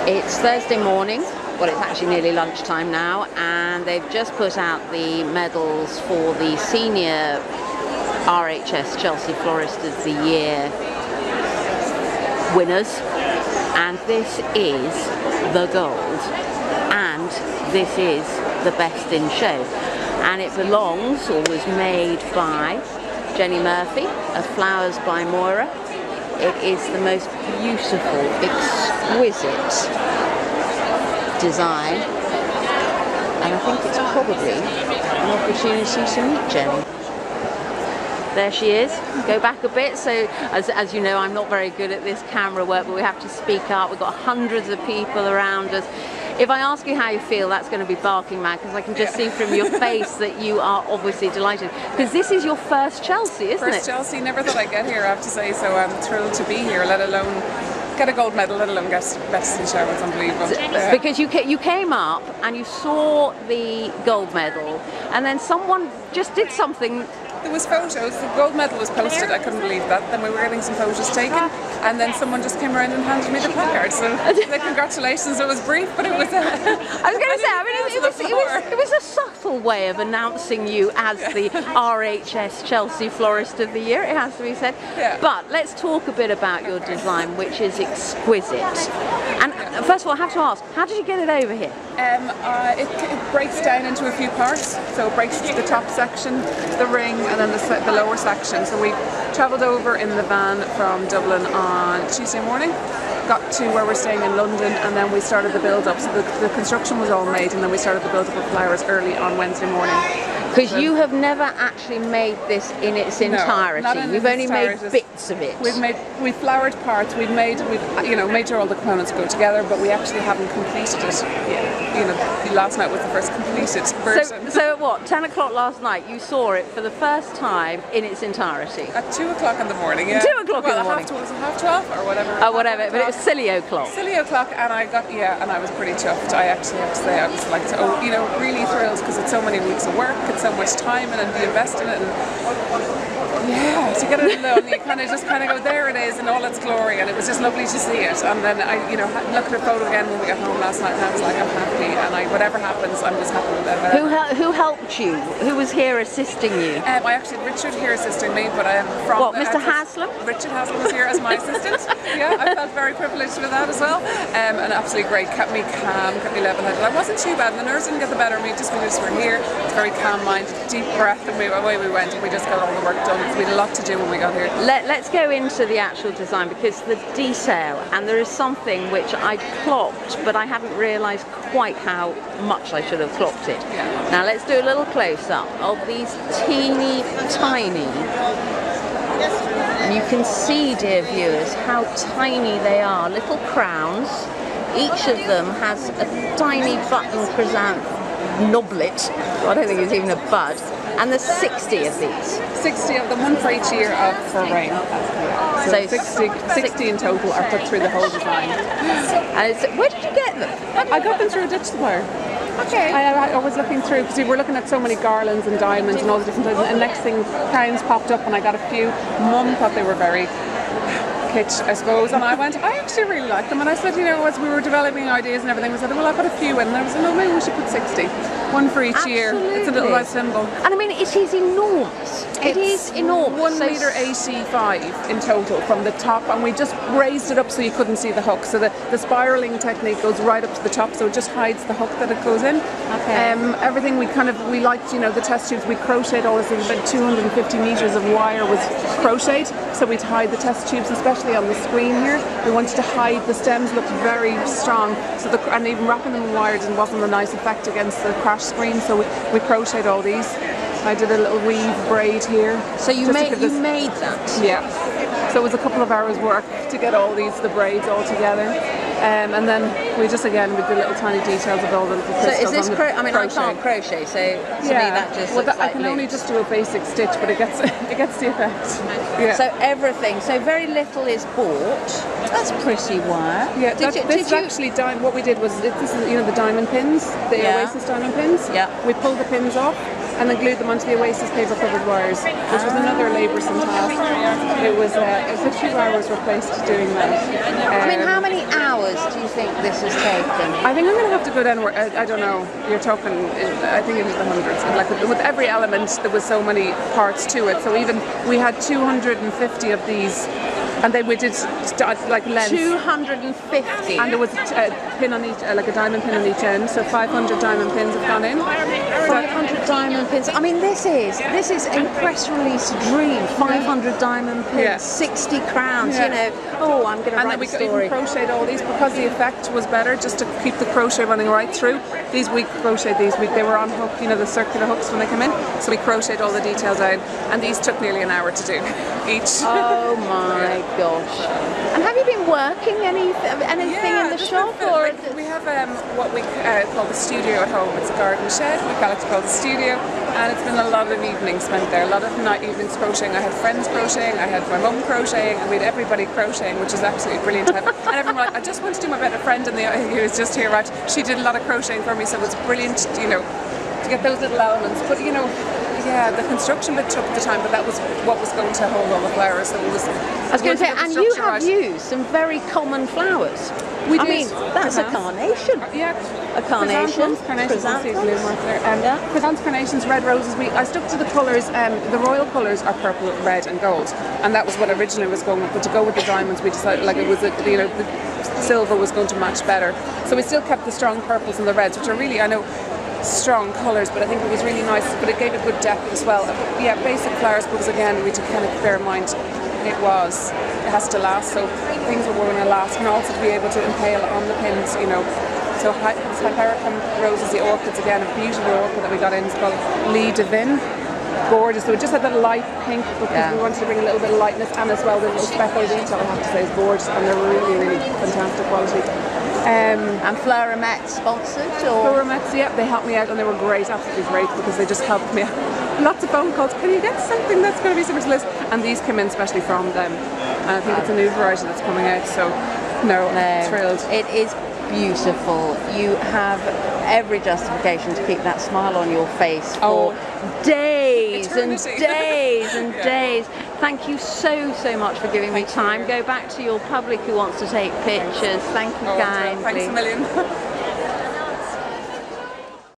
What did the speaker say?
It's Thursday morning, well it's actually nearly lunchtime now, and they've just put out the medals for the senior RHS Chelsea Florist of the Year winners, and this is the gold, and this is the best in show, and it belongs, or was made by Jenny Murphy of Flowers by Moira. It is the most beautiful, exquisite design, and I think it's probably an opportunity to meet Jenny. There she is. Go back a bit. So as you know, I'm not very good at this camera work, but we have to speak up. We've got hundreds of people around us. If I ask you how you feel, that's going to be barking mad, because I can just see from your face that you are obviously delighted. Because this is your first Chelsea, isn't it? First Chelsea. Never thought I'd get here, I have to say, so I'm thrilled to be here, let alone get a gold medal, let alone get best in show. It's unbelievable. Because you came up and you saw the gold medal, and then someone just did something. There was photos, the gold medal was posted, I couldn't believe that. Then we were getting some photos taken, and then someone just came around and handed me the placard. So congratulations, it was brief, but it was I was going to say, I mean, it was a subtle way of announcing you as the RHS Chelsea Florist of the Year, it has to be said. Yeah. But let's talk a bit about your design, which is exquisite. And first of all, I have to ask, how did you get it over here? It breaks down into a few parts. So it breaks the top section, the ring, and then the lower section. So we travelled over in the van from Dublin on Tuesday morning, got to where we're staying in London, and then we started the build-up. So the construction was all made, and then we started the build-up of flowers early on Wednesday morning. Because you have never actually made this in its entirety. No, not in You've its only entirety. made bits of it. We flowered parts. We've made sure all the components go together, but we actually haven't completed it yet. Last night was the first completed version. So at what, 10 o'clock last night, you saw it for the first time in its entirety? At 2 o'clock in the morning, yeah. 2 o'clock in the morning. Was it half 12 or whatever? Oh, whatever, but it was silly o'clock. Silly o'clock, and I was pretty chuffed. I actually have to say, I was like, really thrilled, because it's so many weeks of work, it's so much time and you invest in it, and to get it alone, you kind of go, there it is in all its glory, and it was just lovely to see it. And then I looked at the photo again when we got home last night, and I was like, I'm happy, and whatever happens, I'm just happy with it. Who helped you? Who was here assisting you? I actually had Richard here assisting me, but I am from... What, Mr. Haslam? Richard Haslam was here as my assistant. Yeah, I felt very privileged with that as well. And absolutely great, kept me calm, kept me level-headed. I wasn't too bad, and the nerves didn't get the better of me, just we just were here. It's very calm mind, deep breath, and away we went, and we just got all the work done. We had a lot to do when we got here. Let's go into the actual design, because the detail, and there is something which I clocked, but I hadn't realised quite how much I should have clocked it. Yeah. Now let's do a little close-up of these teeny tiny. You can see, dear viewers, how tiny they are. Little crowns. Each of them has a tiny button chrysanthemum knoblet. I don't think it's even a bud. And there's 60 of these. 60 of them, one for each year for rain. So 60 in total are put through the whole design. And where did you get them? I got them through a Dutch supplier. Okay. I was looking through, because we were looking at so many garlands and diamonds and all the different things, and next thing, crowns popped up, and I got a few. Mum thought they were very kitsch, I suppose, and I went, I actually really like them, and I said, as we were developing ideas and everything, we said, well, I've got a few in, and I was like, no, maybe we should put 60. One for each year. It's a little nice symbol. And I mean, it is enormous. It is enormous. 1.85 in total from the top, and we just raised it up so you couldn't see the hook. So the spiraling technique goes right up to the top, so it just hides the hook that it goes in. Okay. Everything we liked, the test tubes. We crocheted all this. About 250 meters of wire was crocheted, so we'd hide the test tubes, especially on the screen here. We wanted to hide the stems, looked very strong, and even wrapping them in wire wasn't a nice effect against the crash screen. So we crocheted all these. I did a little weave braid here. So you made that? Yeah. So it was a couple of hours work to get all the braids all together. And then we just, again, we did little tiny details of all the little crystals. So is this I can't crochet, so to me that just looks like I can only just do a basic stitch, but it gets the effect. Yeah. So everything, so very little is bought. That's pretty wire. Yeah, actually what we did was, this is, the diamond pins, the Oasis diamond pins. Yeah. We pulled the pins off, and then glued them onto the Oasis paper covered wires, which was another laboursome task. It was a few hours replaced doing that. I mean, how many hours do you think this has taken? I think I'm going to have to go down. I don't know. You're talking. I think it was the hundreds. Like with every element, there was so many parts to it. So even we had 250 of these. And then we did like length. 250. And there was a pin on each, like a diamond pin on each end. So 500 diamond pins have gone in. 500 diamond pins. I mean, this is a press release dream. 500 diamond pins, Yeah. 60 crowns. You know. Oh, I'm going to write a story. And then we even crocheted all these because the effect was better, just to keep the crochet running right through. These we crocheted these. They were on hook, you know, the circular hooks when they come in. So we crocheted all the details out, and these took nearly an hour to do each. Oh my gosh! And have you been working anything in the shop? Or we have what we call the studio at home. It's a garden shed. We call it the studio, and it's been a lot of evenings spent there. A lot of night evenings crocheting. I had friends crocheting. I had my mum crocheting, and we had everybody crocheting, which is absolutely brilliant. And everyone was like, I just want to do my better friend, and who was just here, right? She did a lot of crocheting for me, so it's brilliant, you know, to get those little elements. But you know. Yeah, the construction bit took the time, but that was what was going to hold all the flowers. So it was. I was going to say, and you have used some very common flowers. I mean, that's a carnation. Yeah, a carnation. Chrysanthemums, carnations, red roses. I stuck to the colours. The royal colours are purple, red, and gold, and that was what originally was going with. But to go with the diamonds, we decided like it was the silver was going to match better. So we still kept the strong purples and the reds, which are really, I know, strong colours, but I think it was really nice, but it gave it good depth as well. Yeah, basic flowers, because again, we had to kind of bear in mind it has to last, so things were going to last, and also to be able to impale on the pins, you know. So Hypericum roses, the orchids, again, a beautiful orchid that we got in, it's called Lee Devin. Gorgeous. So we just had that light pink because we wanted to bring a little bit of lightness, and as well the little speckled detail, I have to say, is gorgeous, and they're really, really fantastic quality. And Floramet sponsored? Or? Floramets, yeah, they helped me out, and they were great, absolutely great, because they just helped me out. Lots of phone calls, can you get something that's going to be super to list? And these came in especially from them. And I think it's a new variety that's coming out, so no, thrilled. It is beautiful. You have every justification to keep that smile on your face for days and days and days. Thank you so much for giving me time. Go back to your public who wants to take pictures. Thank you kindly. Thanks a million.